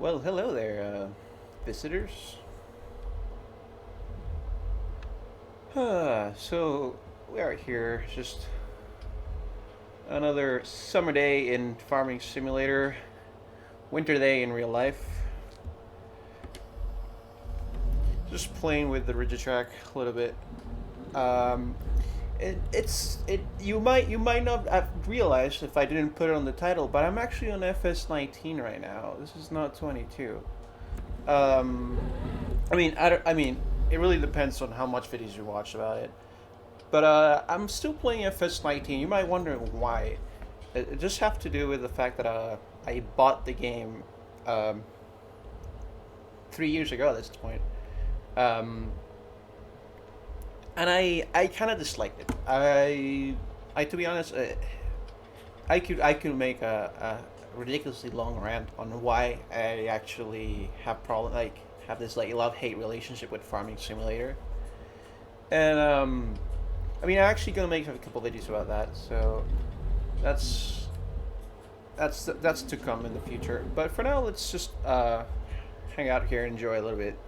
Well, hello there, visitors. So, we are here, just another summer day in Farming Simulator, winter day in real life. Just playing with the Track a little bit. Um, it. You might not have realized if I didn't put it on the title, but I'm actually on FS19 right now. This is not 22. Um, I mean, it really depends on how much videos you watch about it. But I'm still playing FS19. You might wonder why. It just have to do with the fact that I bought the game um, 3 years ago at this point, um, and I kind of disliked it. I to be honest, I could make a ridiculously long rant on why I actually have this like love hate relationship with Farming Simulator, and I mean, I'm actually gonna make a couple videos about that. So that's that's to come in the future. But for now, let's just hang out here and enjoy a little bit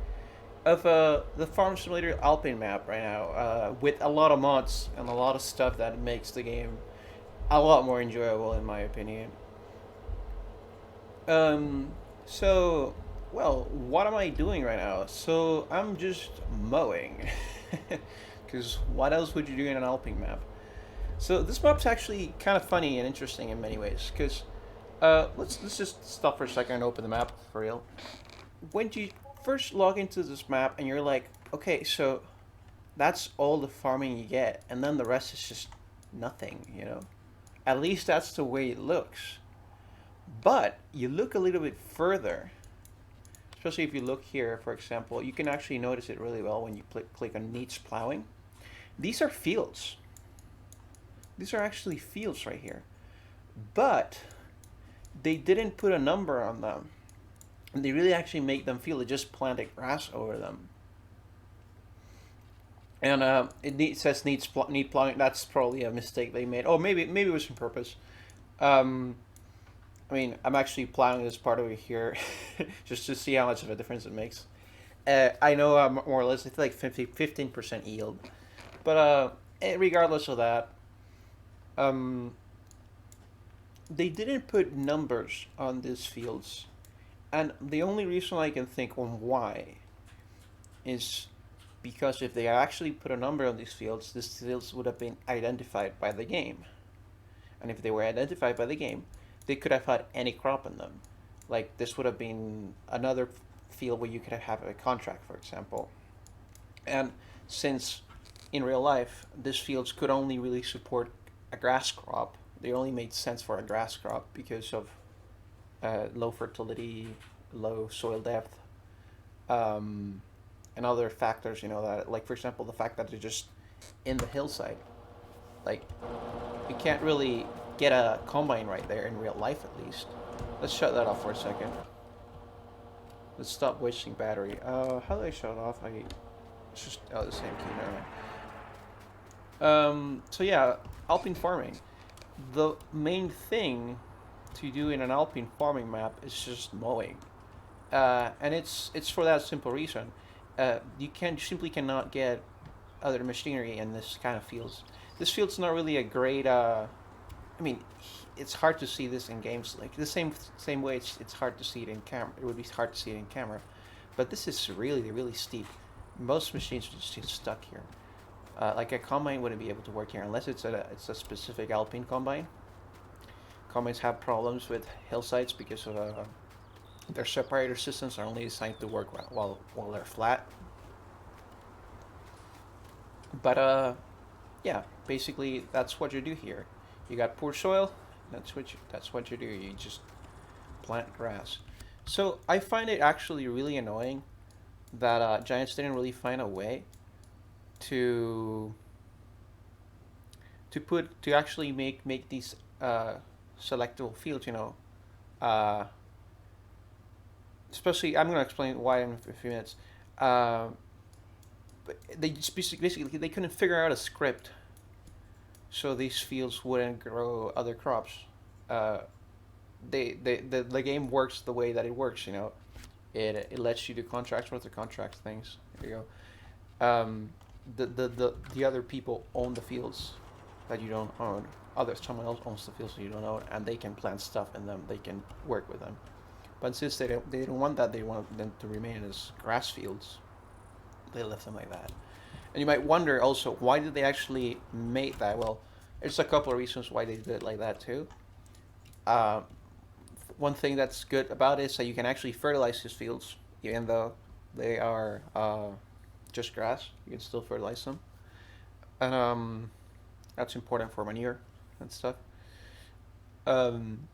of the Farm Simulator Alpine map right now, with a lot of mods and a lot of stuff that makes the game a lot more enjoyable, in my opinion. Um, so, well, what am I doing right now? So I'm just mowing, because what else would you do in an Alpine map? So this map's actually kind of funny and interesting in many ways, because let's just stop for a second and open the map for real. When you first log into this map and you're like, okay, so that's all the farming you get, and then the rest is just nothing. At least that's the way it looks. But you look a little bit further, especially if you look here, for example, you can actually notice it really well when you click on needs plowing. These are fields. These are actually fields right here. But they didn't put a number on them. And they really actually make them feel they just planted grass over them. And says need plowing. That's probably a mistake they made. Oh, maybe it was on purpose. Um, I mean, I'm actually plowing this part over here just to see how much of a difference it makes. I know more or less it's like 15% yield, but regardless of that, um, they didn't put numbers on these fields, and the only reason I can think on why is because if they actually put a number on these fields would have been identified by the game. And if they were identified by the game, they could have had any crop in them. Like this would have been another field where you could have a contract, for example. And since in real life, these fields could only really support a grass crop, they only made sense for a grass crop because of low fertility, low soil depth, um, and other factors. That, like for example, the fact that they're just in the hillside. Like you can't really get a combine right there in real life, at least. Let's shut that off for a second. Let's stop wasting battery. How do I shut it off? It's just the same key. Never mind. So yeah, Alpine farming. The main thing to do in an Alpine farming map is just mowing, and it's for that simple reason. You simply cannot get other machinery in this kind of fields. This field's not really a great. I mean, it's hard to see this in games like the same way. It's hard to see it in camera. It would be hard to see it in camera, but this is really steep. Most machines would just get stuck here. Like a combine wouldn't be able to work here unless it's a specific Alpine combine. Combines have problems with hillsides because of their separator systems are only designed to work while they're flat. But yeah, basically that's what you do here. You got poor soil. That's what you do. You just plant grass. So I find it actually really annoying that Giants didn't really find a way to to actually make these selectable fields. Uh, Especially, I'm gonna explain why in a few minutes. Uh, but they just basically they couldn't figure out a script so these fields wouldn't grow other crops. Uh, the game works the way that it works. It lets you do contracts with the contract things. There you go. The other people own the fields that you don't own. Someone else owns the fields that you don't own, and they can plant stuff in them. They can work with them. But since they don't want that, they want them to remain as grass fields. They left them like that. And you might wonder also, why did they actually make that? Well, there's a couple of reasons why they did it like that too. Uh, One thing that's good about it is that you can actually fertilize these fields, even though they are just grass. You can still fertilize them, and that's important for manure and stuff. Um,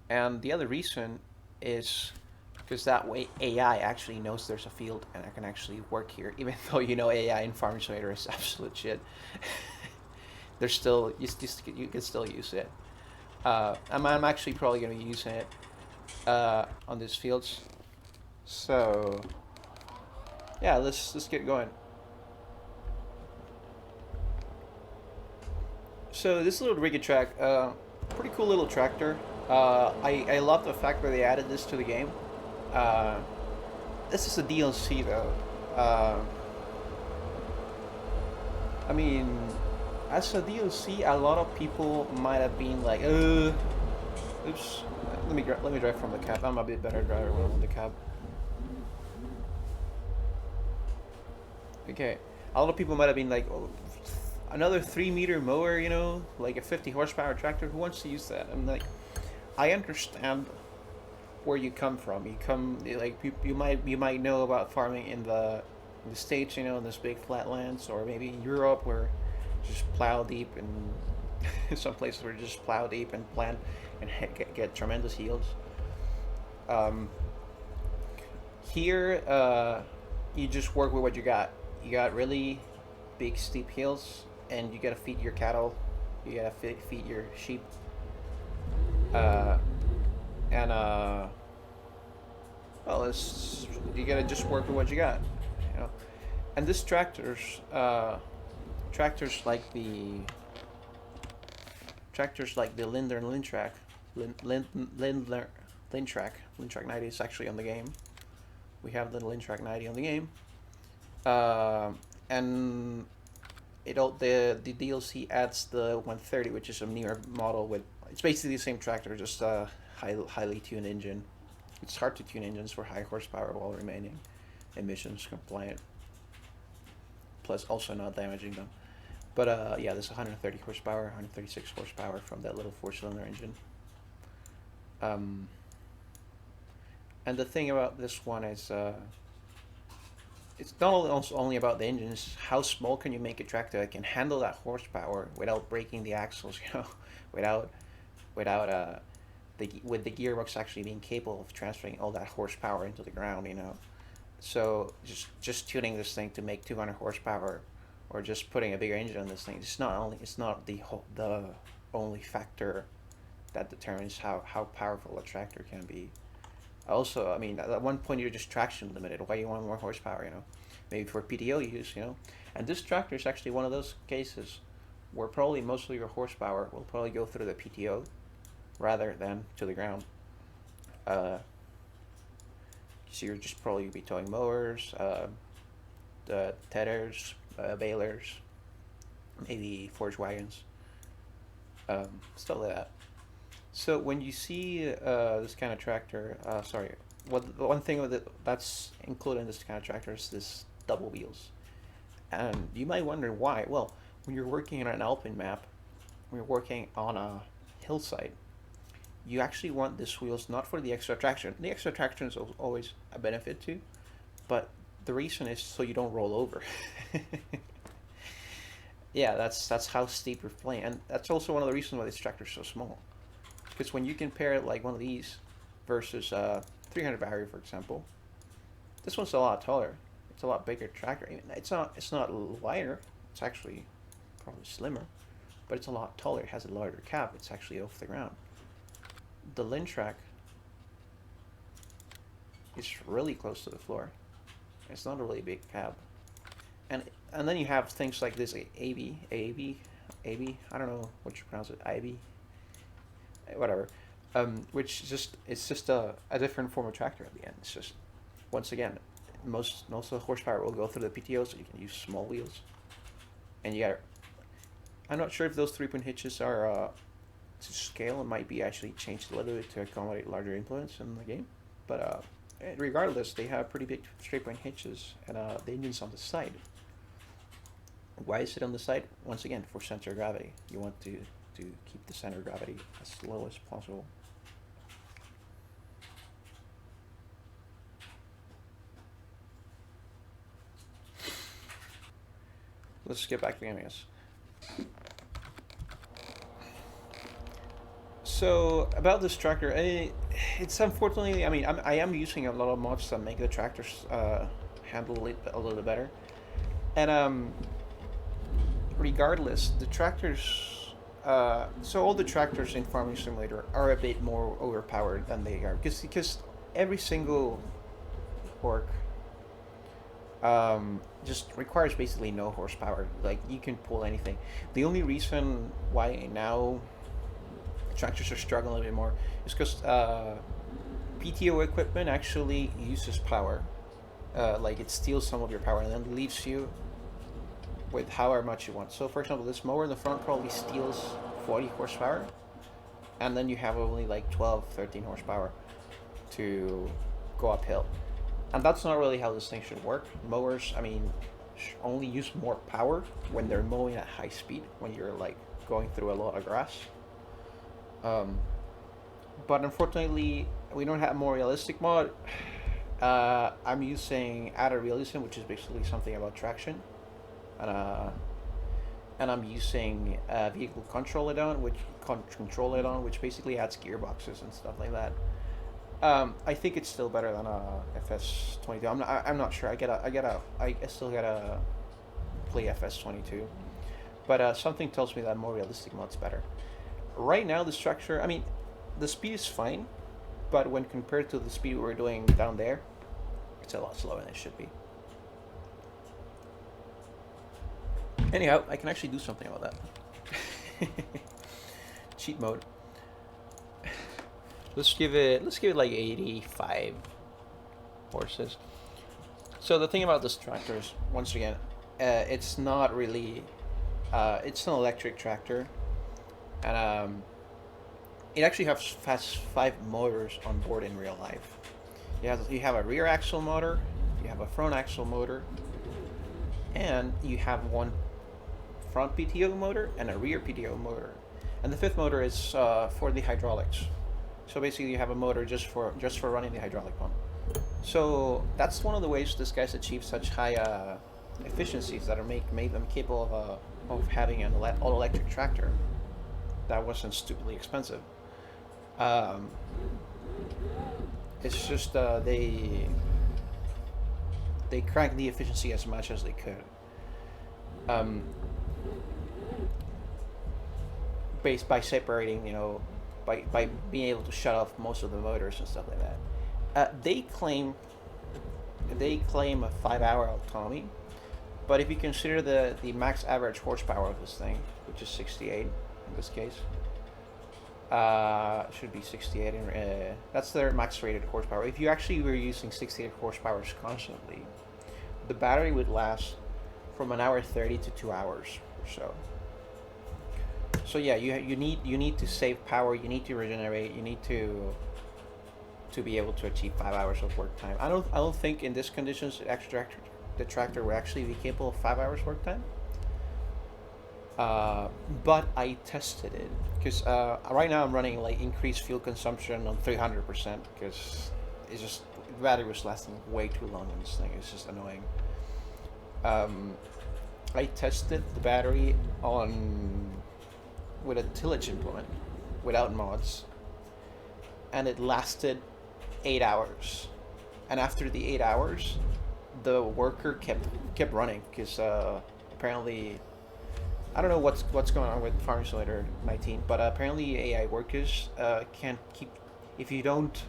and the other reason is because that way AI actually knows there's a field and I can actually work here, even though AI in Farming Simulator is absolute shit. There's still you can still use it. I'm actually probably going to be using it on these fields. So yeah, let's get going. So this little rigid track, pretty cool little tractor. I love the fact that they added this to the game. Uh, this is a DLC though. I mean, as a DLC, a lot of people might have been like, oops. Let me drive from the cab. I'm a bit better driver when I'm on the cab. Okay, a lot of people might have been like, oh, another 3 meter mower, like a 50 horsepower tractor. Who wants to use that? I'm like, I understand where you come from. You might know about farming in the States, in this big flatlands, or maybe in Europe where just plow deep, and some places where just plow deep and plant and get tremendous yields. Um, Here, you just work with what you got. You got really big steep hills, and you gotta feed your cattle. You gotta feed your sheep, uh, and well, you gotta just work with what you got, you know. And this tractors like the Lindner and Lindtrack, Lindner Lindtrack 90 is actually on the game. We have the Lindtrack 90 on the game, and the DLC adds the 130, which is a newer model with it's basically the same tractor, just a highly tuned engine. It's hard to tune engines for high horsepower while remaining emissions compliant, plus also not damaging them. But yeah, there's 130 horsepower, 136 horsepower from that little four-cylinder engine. Um, and the thing about this one is, it's not only about the engine. It's how small can you make a tractor that can handle that horsepower without breaking the axles, without without with the gearbox actually being capable of transferring all that horsepower into the ground. So just tuning this thing to make 200 horsepower, or just putting a bigger engine on this thing, it's not the only factor that determines how powerful a tractor can be. Also, I mean, at one point you're just traction limited. Why do you want more horsepower? Maybe for PTO use. And this tractor is actually one of those cases where probably most of your horsepower will probably go through the PTO rather than to the ground. So you're just probably be towing mowers, the tethers, balers, maybe forage wagons, stuff like that. So when you see this kind of tractor, the one thing that's included in this kind of tractor is this double wheels. And you might wonder why. Well, when you're working on an Alpine map, when you're working on a hillside, you actually want these wheels not for the extra traction. The extra traction is always a benefit too, but the reason is so you don't roll over. Yeah, that's how steep you're playing, and that's also one of the reasons why this tractor is so small. Because when you compare it like one of these versus 300 Barrier, for example, this one's a lot taller. It's a lot bigger tractor. I mean, it's not lighter. It's actually probably slimmer, but it's a lot taller. It has a larger cab. It's actually off the ground. The Lintrack is really close to the floor. It's not a really big cab. And then you have things like this AB. I don't know what you pronounce it. IB, whatever. which just it's just a different form of tractor at the end. It's just once again, most of the horsepower will go through the PTO, so you can use small wheels, and you got. I'm not sure if those 3-point hitches are to scale. It might be actually changed a little bit to accommodate larger implements in the game, but regardless, they have pretty big straight point hitches, and the engine's on the side. Why is it on the side? Once again, for center of gravity. You want to keep the center of gravity as low as possible. Let's get back to the game, I guess. So about this tractor, it's unfortunately, I mean, I am using a lot of mods that make the tractors handle it a little bit better, and regardless, the tractors. So all the tractors in Farming Simulator are a bit more overpowered than they are because every single work just requires basically no horsepower. Like you can pull anything. The only reason why now tractors are struggling a little bit more is because PTO equipment actually uses power. Like it steals some of your power and then leaves you with however much you want. So for example, this mower in the front probably steals 40 horsepower, and then you have only like 12, 13 horsepower to go uphill. And that's not really how this thing should work. Mowers, I mean, only use more power when they're mowing at high speed, when you're like going through a lot of grass. But unfortunately, we don't have a more realistic mod. I'm using added realism, which is basically something about traction, and I'm using vehicle control add-on, which basically adds gearboxes and stuff like that. I think it's still better than FS22. I'm not sure. I still gotta play FS22, but something tells me that more realistic mod's better. Right now, the structure. I mean, the speed is fine, but when compared to the speed we were doing down there, it's a lot slower than it should be. Anyhow, I can actually do something about that. Cheat mode. Let's give it like 85 horses. So the thing about this tractor is, once again, it's not really, it's an electric tractor, and it actually has 5 motors on board in real life. You have a rear axle motor, you have a front axle motor, and you have one front PTO motor and a rear PTO motor, and the 5th motor is for the hydraulics. So basically, you have a motor just for running the hydraulic pump. So that's one of the ways this guy's achieved such high efficiencies that are made them capable of having an all electric tractor that wasn't stupidly expensive. It's just they cranked the efficiency as much as they could. Based by separating, by being able to shut off most of the motors and stuff like that. They claim a 5-hour autonomy, but if you consider the max average horsepower of this thing, which is 68 in this case, should be 68. That's their max rated horsepower. If you actually were using 68 horsepower constantly, the battery would last from 1 hour 30 to 2 hours or so. So yeah, you need to save power. You need to regenerate. You need to be able to achieve 5 hours of work time. I don't think in these conditions the tractor will actually be capable of 5 hours work time. But I tested it because right now I'm running like increased fuel consumption on 300% because it's just the battery was lasting way too long on this thing. It's just annoying. I tested the battery with a tillage implement without mods, and it lasted 8 hours. And after the 8 hours, the worker kept running because apparently, I don't know what's going on with Farming Simulator 19, but apparently AI workers can't keep if you haven't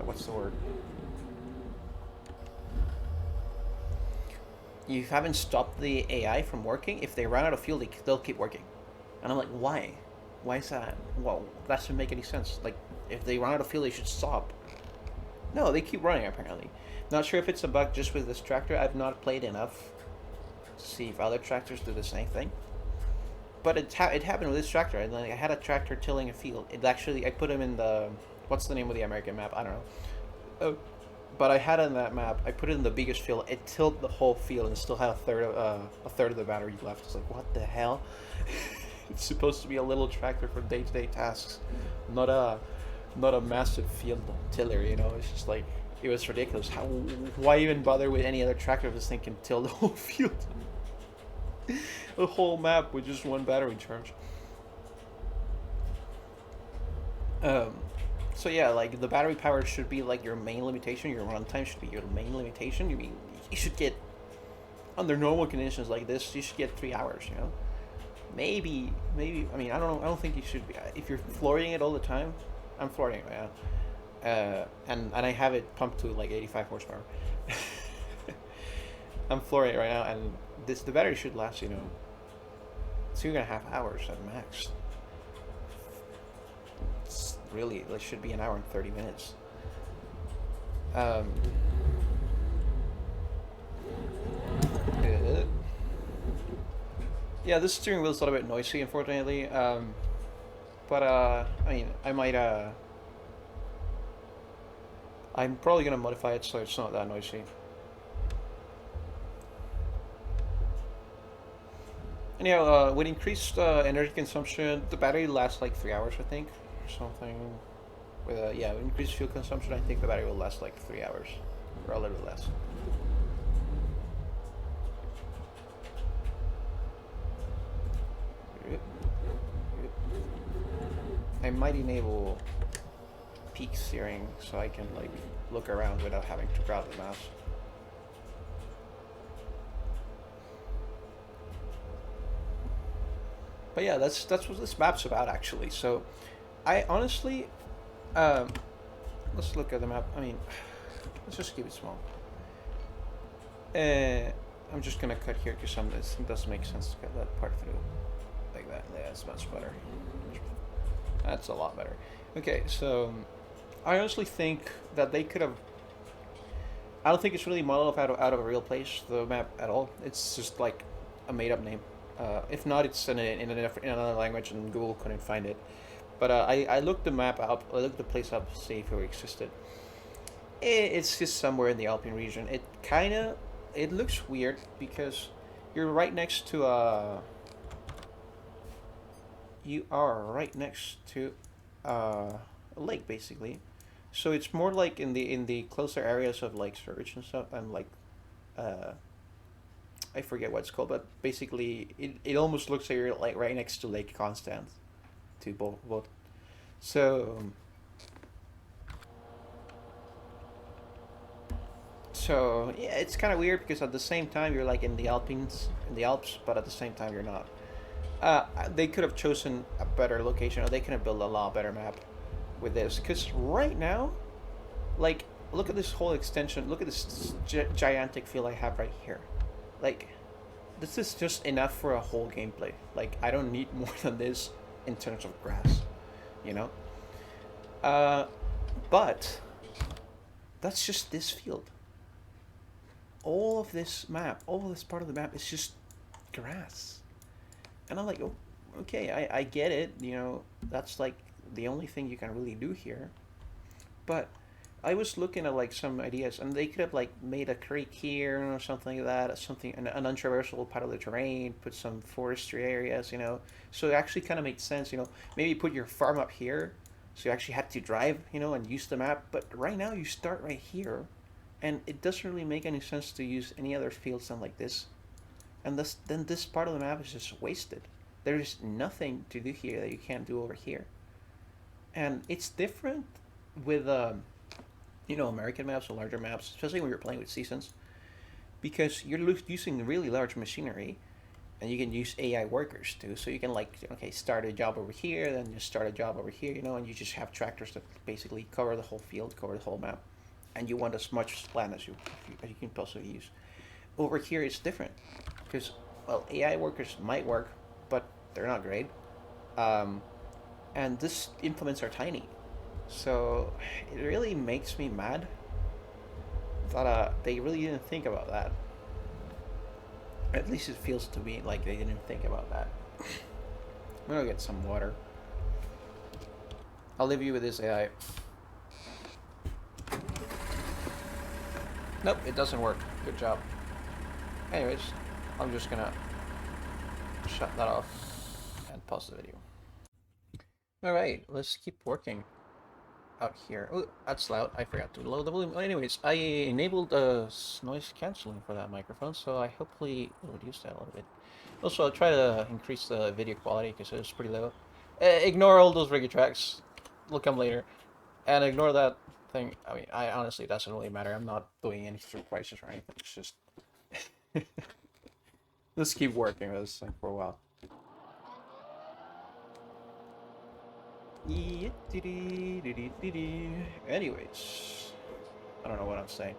what's the word? You haven't stopped the AI from working. If they run out of fuel, they'll keep working. And I'm like, why? Why is that? Well, that doesn't make any sense. Like, if they run out of fuel, they should stop. No, they keep running apparently. Not sure if it's a bug just with this tractor. I've not played enough to see if other tractors do the same thing. But it happened with this tractor. And like, I had a tractor tilling a field. It actually I put him in the what's the name of the American map? I don't know. Oh, but I had it in that map. I put it in the biggest field. It tilled the whole field and still had a third of the battery left. It's like what the hell? It's supposed to be a little tractor for day-to-day tasks, not a massive field tiller. You know, it's just like it was ridiculous. How why even bother with any other tractor if this thing can till the whole field, the whole map with just one battery charge? Um, so yeah, like the battery power should be like your main limitation. Your runtime should be your main limitation. You mean you should get under normal conditions like this, you should get 3 hours. You know, maybe. I mean, I don't know. I don't think you should be. If you're flooring it all the time, I'm flooring it right now, and I have it pumped to like 85 horsepower. I'm flooring it right now, and the battery should last 2.5 hours at max. It's really it should be an hour and 30 minutes. Um, uh, yeah, this steering wheel is a little bit noisy, unfortunately. But I mean, I'm probably gonna modify it so it's not that noisy. Anyhow, with increased energy consumption, the battery lasts like 3 hours, I think, or something. With yeah, with increased fuel consumption, I think the battery will last like 3 hours, or a little bit less. I might enable peak steering so I can like look around without having to grab the mouse. But yeah, that's what this map's about actually. So, I honestly, um, let's look at the map. I mean, let's just keep it small. I'm just gonna cut here because it doesn't make sense to cut that part through like that. Yeah, that's much better. That's a lot better. Okay, so I honestly think that they could have. I don't think it's really modeled out of a real place, the map at all. It's just like a made up name. If not, it's in another language and Google couldn't find it. But I looked the map up, I looked the place up to see if it existed. It's just somewhere in the Alpine region. It looks weird because you're right next to you are right next to a lake basically. So it's more like in the closer areas of like Surge and stuff and like uh, I forget what it's called, but basically it almost looks like you're like right next to Lake Constance, to both. So yeah, it's kind of weird because at the same time you're like in the Alps, but at the same time you're not. They could have chosen a better location, or they could have built a lot better map with this. Because right now, like, look at this whole extension. Look at this gigantic field I have right here. Like, this is just enough for a whole gameplay. Like, I don't need more than this in terms of grass, you know. Uh, but that's just this field. All of this map, all of this part of the map is just grass. And I'm like, oh, okay, I get it. You know, that's like the only thing you can really do here. But I was looking at like some ideas, and they could have like made a creek here or something like that, something an untraversable part of the terrain, put some forestry areas, you know. So it actually kind of makes sense, you know. Maybe put your farm up here, so you actually had to drive, you know, and use the map. But right now you start right here, and it doesn't really make any sense to use any other fields than like this. And then this part of the map is just wasted. There's nothing to do here that you can't do over here, and it's different with American maps or larger maps, especially when you're playing with seasons, because you're using really large machinery, and you can use AI workers too. So you can like okay start a job over here, then just start a job over here, you know, and you just have tractors that basically cover the whole field, cover the whole map, and you want as much land as you can possibly use. Over here it's different because well AI workers might work, but they're not great. Um, and this implements are tiny. So it really makes me mad that they really didn't think about that. At least it feels to me like they didn't think about that. I'm gonna get some water. I'll leave you with this AI. Nope, it doesn't work. Good job. Anyways, I'm just gonna shut that off and pause the video. Alright, let's keep working out here. Oh, that's loud. I forgot to lower the volume. Anyways, I enabled noise cancelling for that microphone, so I hopefully will reduce that a little bit. Also, I'll try to increase the video quality because it was pretty low. Ignore all those reggae tracks. They'll come later. And ignore that thing. I mean, I honestly, it doesn't really matter. I'm not doing any surprises or anything. It's just... let's keep working with this thing for a while. Anyways, I don't know what I'm saying.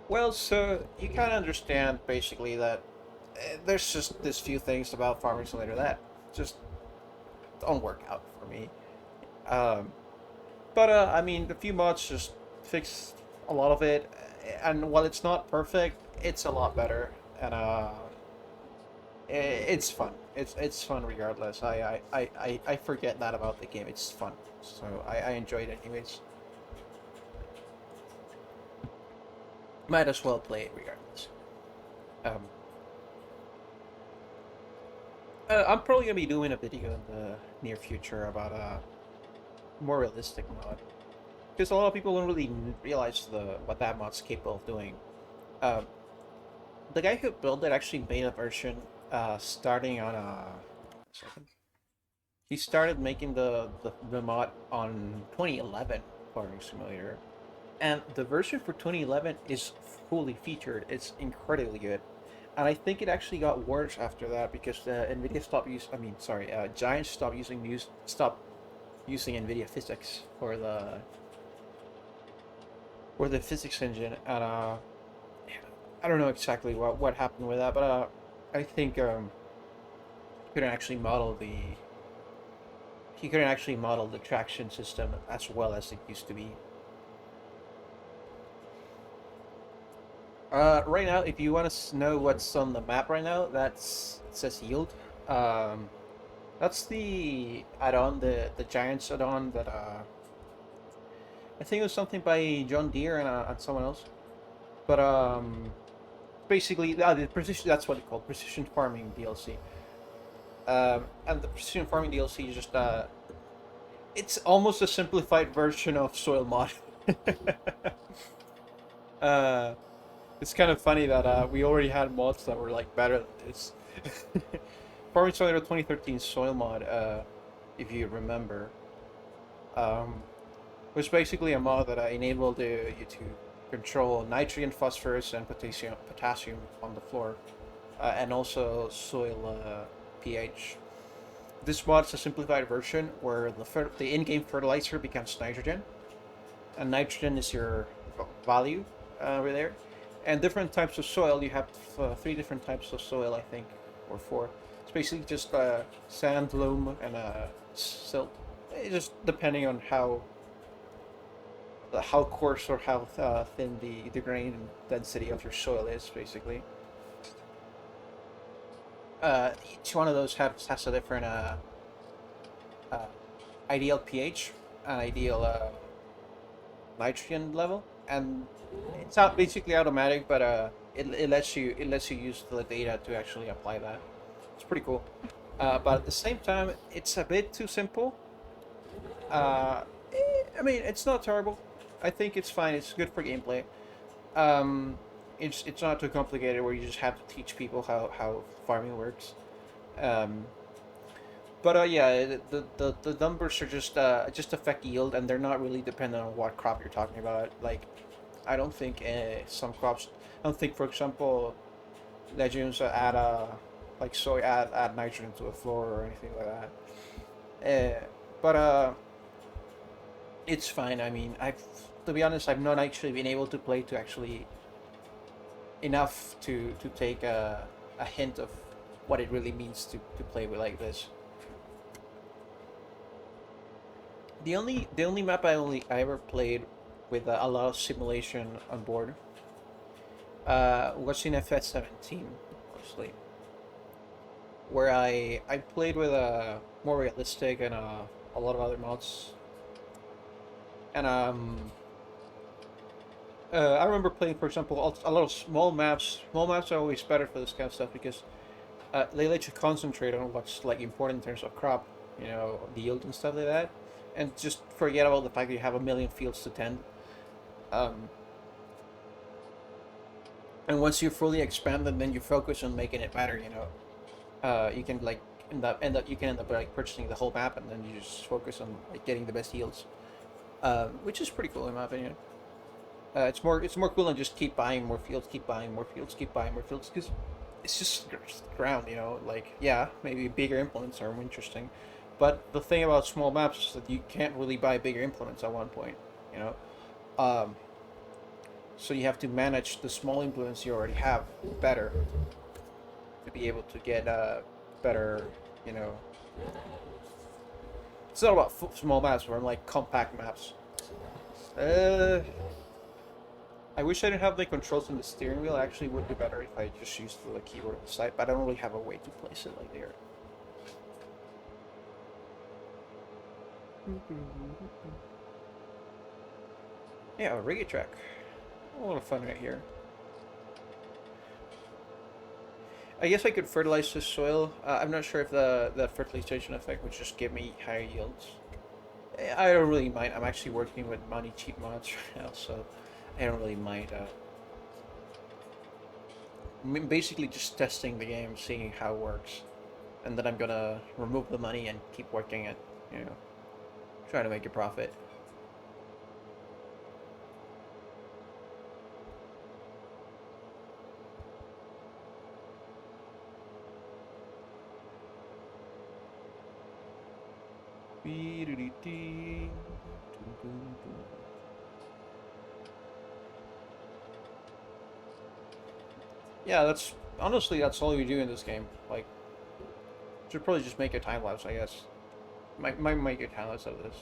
Well, so you kind of understand basically that there's just this few things about Farming Simulator that just don't work out for me. Um, but I mean, the few mods just fix a lot of it, and while it's not perfect, it's a lot better, and it's fun. It's fun regardless. I forget that about the game. It's fun, so I enjoy it anyways. Might as well play it regardless. Um, I'm probably gonna be doing a video in the near future about a more realistic mod, because a lot of people don't really realize what that mod's capable of doing. Um, the guy who built it actually made a version starting on a second. He started making the mod on 2011 Farming Simulator, and the version for 2011 is fully featured. It's incredibly good, and I think it actually got worse after that because Nvidia stopped using. I mean, sorry, Giant stopped using Nvidia physics for the physics engine, and I don't know exactly what happened with that, but I think couldn't actually model the he couldn't actually model the traction system as well as it used to be. Right now, if you want to know what's on the map right now, it says yield. Um, that's the add-on, the Giants add-on that I think it was something by John Deere and someone else. But basically, the precision, that's what it's called, precision farming DLC. And the precision farming DLC is just it's almost a simplified version of soil mod. uh, it's kind of funny that we already had mods that were like better than this. Farming Simulator 2013 soil mod, if you remember, um, was basically a mod that enabled you to control nitrogen, phosphorus, and potassium on the floor, and also soil pH. This mod is a simplified version where the in-game fertilizer becomes nitrogen, and nitrogen is your value over there. And different types of soil, you have 3 different types of soil, I think, or 4. It's basically just sand, loam, and silt. It just depending on how coarse or how thin the grain density of your soil is, basically. Each one of those has a different ideal pH, ideal nitrogen level, and it's not basically automatic, but it lets you use the data to actually apply that. It's pretty cool, but at the same time, it's a bit too simple. I mean, it's not terrible. I think it's fine. It's good for gameplay. Um, it's not too complicated where you just have to teach people how farming works. Um, but yeah, the numbers are just affect yield, and they're not really dependent on what crop you're talking about. Like, I don't think some crops. I don't think, for example, legumes add like soy add nitrogen to the floor or anything like that. But it's fine. I mean, to be honest, I've not actually been able to play to actually enough to take a hint of what it really means to play with like this. The only map I ever played with a lot of simulation on board was in FS17 mostly, where I played with a more realistic and a lot of other mods. And I remember playing, for example, a lot of small maps. Small maps are always better for this kind of stuff because they let you concentrate on what's like important in terms of crop, the yield and stuff like that, and just forget about the fact that you have a million fields to tend. Um, and once you fully expanded, then you focus on making it better. You can like end up like purchasing the whole map, and then you just focus on like getting the best yields, which is pretty cool in my opinion. It's more cool than just keep buying more fields, keep buying more fields, keep buying more fields, because it's just ground, Like, yeah, maybe bigger implements are more interesting, but the thing about small maps is that you can't really buy bigger implements at one point, you know. Um, so you have to manage the small implements you already have better to be able to get better, you know. It's not about small maps, but like compact maps. Uh, I wish I didn't have the controls on the steering wheel. Actually, would be better if I just used the keyboard on the side, but I don't really have a way to place it like there. Yeah, a reggae track. A lot of fun right here. I guess I could fertilize the soil. I'm not sure if the fertilization effect would just give me higher yields. I don't really mind. I'm actually working with money cheap mods right now, so I don't really mind. Basically just testing the game, seeing how it works, and then I'm gonna remove the money and keep working it. You know, trying to make a profit. Yeah, that's honestly that's all you do in this game. Like, should probably just make a time lapse, I guess. Might make a time lapse of this.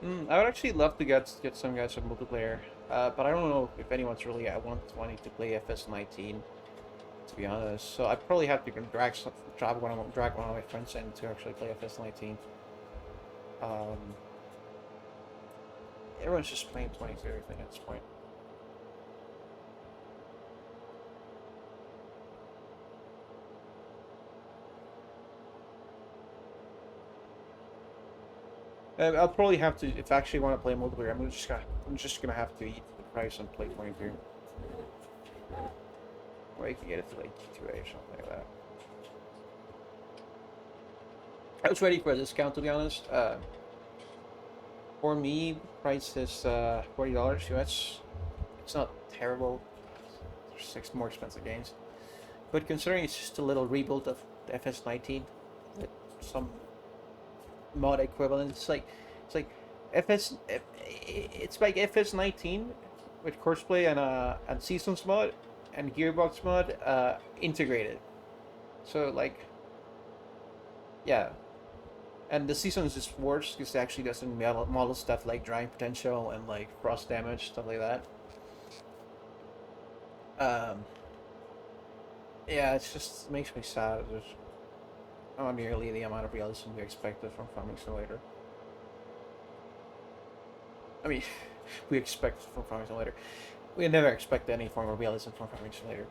I would actually love to get some guys some multiplayer, but I don't know if anyone's really wanting to play FS19, to be honest. So I probably have to drag one of my friends in to actually play FS19. Um, Everyone's just playing 22, I think, at this point. I'll probably have to, if I actually want to play multiplayer, I'm just gonna have to eat the price and play 22. Or you can get it to like G2A or something like that. I was ready for a discount, to be honest. For me, price is $40 US. It's not terrible. There's 6 more expensive games, but considering it's just a little rebuild of the FS19 with some mod equivalent, it's like FS. It's like FS19 with Courseplay and Seasons mod and Gearbox mod integrated. So like, yeah, and the Seasons is worse because it actually doesn't model stuff like drying potential and like frost damage, stuff like that. Um, yeah, it's just it makes me sad. There's not nearly the amount of realism we expected from Farming Simulator. I mean, we expect from Farming Simulator. We never expect any form of realism from Farming Simulator.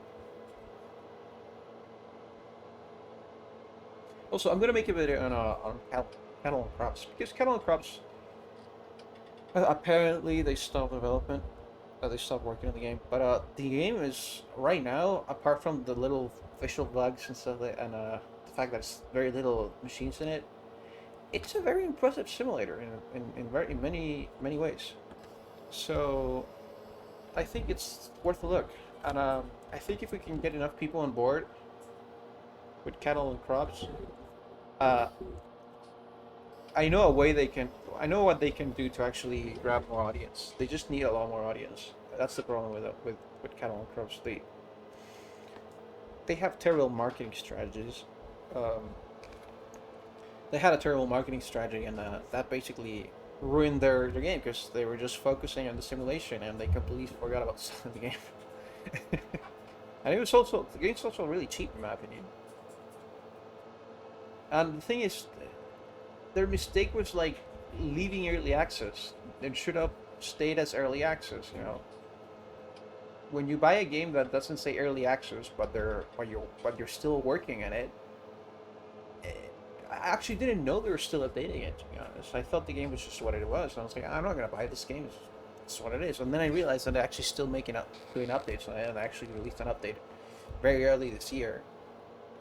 Also, I'm gonna make a video on cattle and crops because cattle and crops apparently they stopped development. They stopped working on the game, but the game is right now, apart from the little visual bugs and stuff, and the fact that there's very little machines in it, it's a very impressive simulator in many ways. So I think it's worth a look, and I think if we can get enough people on board with cattle and crops, uh, I know a way they can. I know what they can do to actually grab more audience. They just need a lot more audience. That's the problem with cattle and crops. They have terrible marketing strategies. Um, they had a terrible marketing strategy, and that basically ruined their game because they were just focusing on the simulation and they completely forgot about selling the game. And it was also the game's also really cheap in my opinion. And the thing is, their mistake was like leaving early access. It should have stayed as early access. You know, when you buy a game that doesn't say early access, but you're still working on it. I actually didn't know they were still updating it. To be honest, I thought the game was just what it was. And I was like, I'm not gonna buy this game. It's what it is. And then I realized that they're actually still doing updates, and I actually released an update very early this year.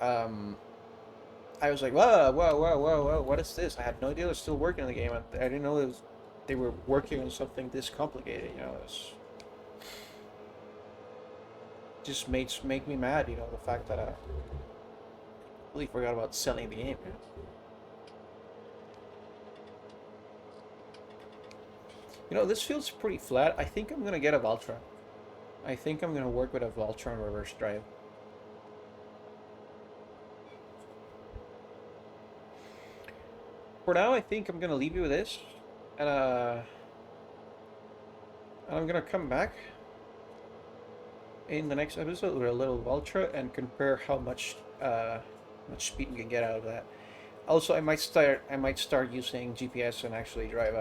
Um, I was like, whoa, whoa, whoa, whoa, whoa, what is this? I had no idea they were still working on the game. I didn't know they were working on something this complicated. You know, it's just make me mad. You know, the fact that I really forgot about selling the game. You know? This feels pretty flat. I think I'm gonna get a Valtron. I think I'm gonna work with a Valtron reverse drive. For now, I think I'm gonna leave you with this, and I'm gonna come back in the next episode with a little Valtra and compare how much speed we can get out of that. Also, I might start using GPS and actually drive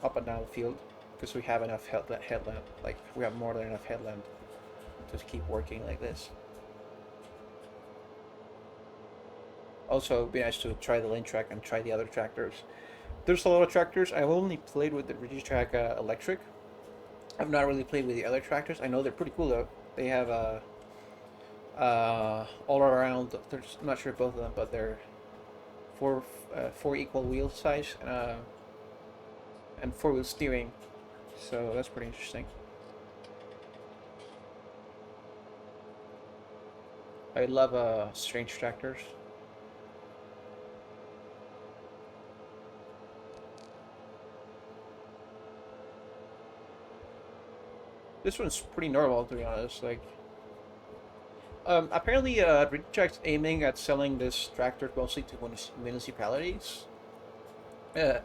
up and down the field because we have enough headland. Like we have more than enough headland to keep working like this. Also, it'd be nice to try the lane track and try the other tractors. There's a lot of tractors. I've only played with the Digitrack electric. I've not really played with the other tractors. I know they're pretty cool though. They have all around. There's I'm not sure both of them, but they're four equal wheel size and four-wheel steering. So that's pretty interesting. I love strange tractors. This one's pretty normal to be honest. Like, apparently, Ridgecheck's aiming at selling this tractor mostly to municipalities. Uh,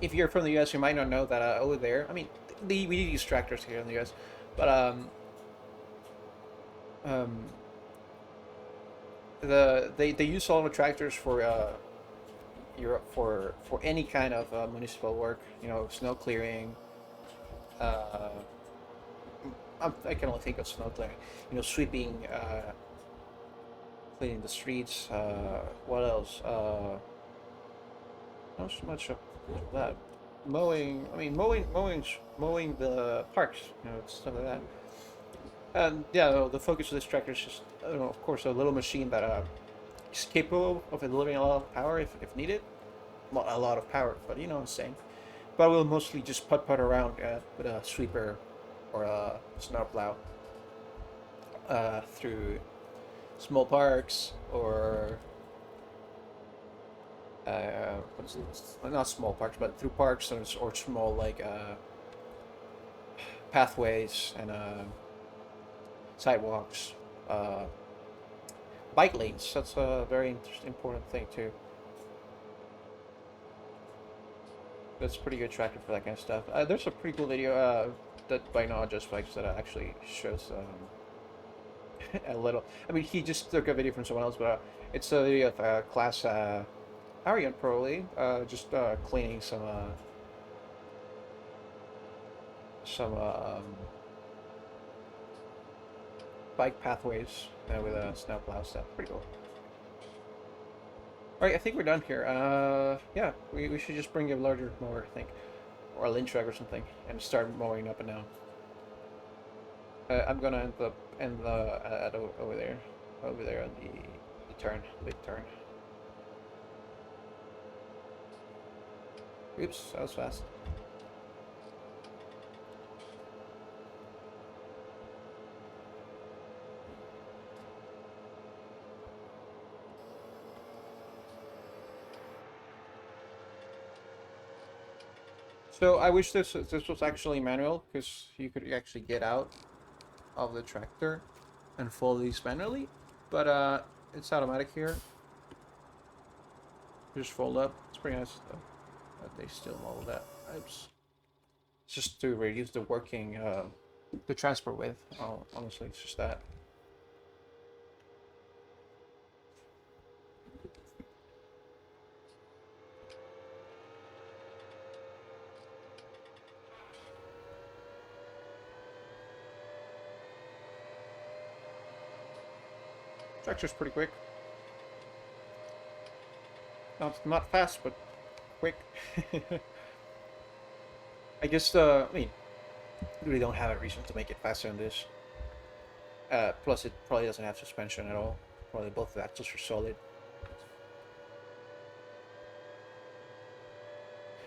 if you're from the U.S., you might not know that over there. I mean, we use tractors here in the U.S., but um, they use all the tractors for Europe for any kind of municipal work. You know, snow clearing. Uh, I can only think of snow clearing. You know, sweeping, cleaning the streets. What else? Not so much of that. Mowing. I mean, mowing the parks. You know, stuff like that. And yeah, the focus of this tractor is just, of course, a little machine that is capable of delivering a lot of power if needed. Not a lot of power, but you know what I'm saying. But we'll mostly just putt around with a sweeper or a snowplow through small parks or not small parks, but through parks or small like pathways and sidewalks, uh, bike lanes. That's a very important thing too. That's a pretty good tractor for that kind of stuff. There's a pretty cool video that by now just bikes that actually shows a little. I mean, he just took a video from someone else, but it's a video of class Arian probably just cleaning some bike pathways with a snowplow stuff. Pretty cool. Alright, I think we're done here. Yeah, we should just bring a larger mower, I think. Or a lynch truck or something, and start mowing up and down. I'm gonna end the over there. Over there on the turn, big turn. Oops, that was fast. So I wish this was actually manual, because you could actually get out of the tractor and fold these manually. But it's automatic here. Just fold up. It's pretty nice though. But they still model that. Oops. Just to reduce the working, the transport width. Oh, honestly, it's just that. Tractor's pretty quick. Not fast, but quick. I guess, I mean, we really don't have a reason to make it faster than this. Plus, it probably doesn't have suspension at all. Probably both the axles are solid.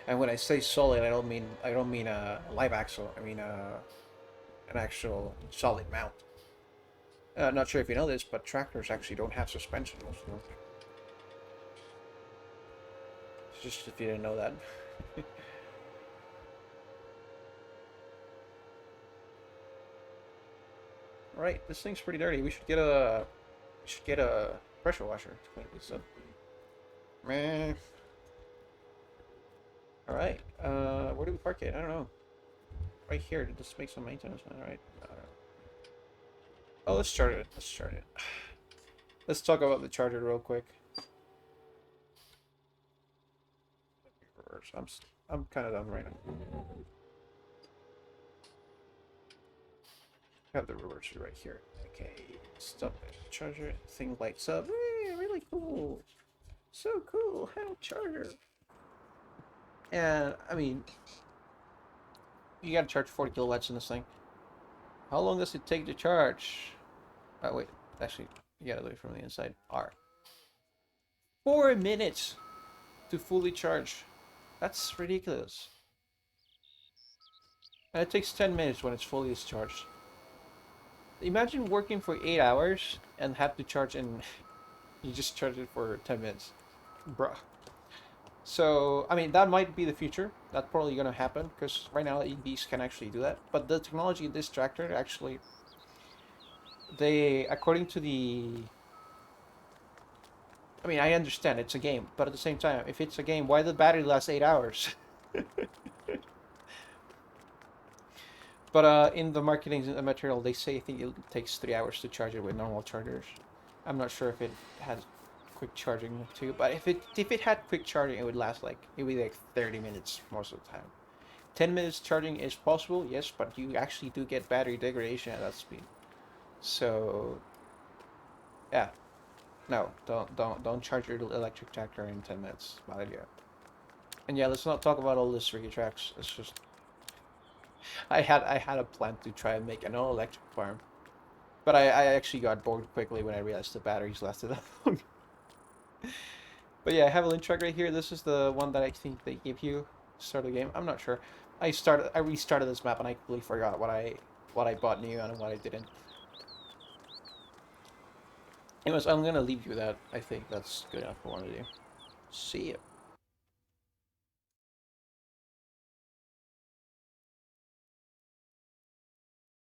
And when I say solid, I don't mean a live axle. I mean an actual solid mount. Not sure if you know this, but tractors actually don't have suspension. So just if you didn't know that. All right, this thing's pretty dirty. We should get a pressure washer to clean this up. Man. All right. Where do we park it? I don't know. Right here. Let's make some maintenance. All right. Oh, let's start it. Let's start it. Let's talk about the charger real quick. Reverse. I'm kind of done right now. Have the reverse right here. Okay. Stop it. Charger. Thing lights up. Hey, really cool. So cool. How charger. And I mean, you gotta charge 40 kilowatts in this thing. How long does it take to charge? Oh wait, actually, you gotta do it from the inside. R. 4 minutes to fully charge. That's ridiculous. And it takes 10 minutes when it's fully discharged. Imagine working for 8 hours and have to charge in... you just charge it for 10 minutes. Bruh. So, I mean, that might be the future. That's probably gonna happen, because right now EVs can actually do that. But the technology in this tractor actually... according to the... I mean, I understand it's a game, but at the same time, if it's a game, why the battery lasts 8 hours? But in the marketing material, they say I think it takes 3 hours to charge it with normal chargers. I'm not sure if it has quick charging too, but if it had quick charging, it would be like 30 minutes most of the time. 10 minutes charging is possible, yes, but you actually do get battery degradation at that speed. So yeah, no, don't charge your electric tractor in 10 minutes. Bad idea. And yeah, let's not talk about all this ricky tracks. It's just I had a plan to try and make an all electric farm. But I actually got bored quickly when I realized the batteries lasted that long. But yeah, I have a link track right here. This is the one that I think they give you to start the game. I'm not sure. I restarted this map and I completely forgot what I bought new and what I didn't. Anyways, I'm gonna leave you with that. I think that's good enough for one to do. See ya.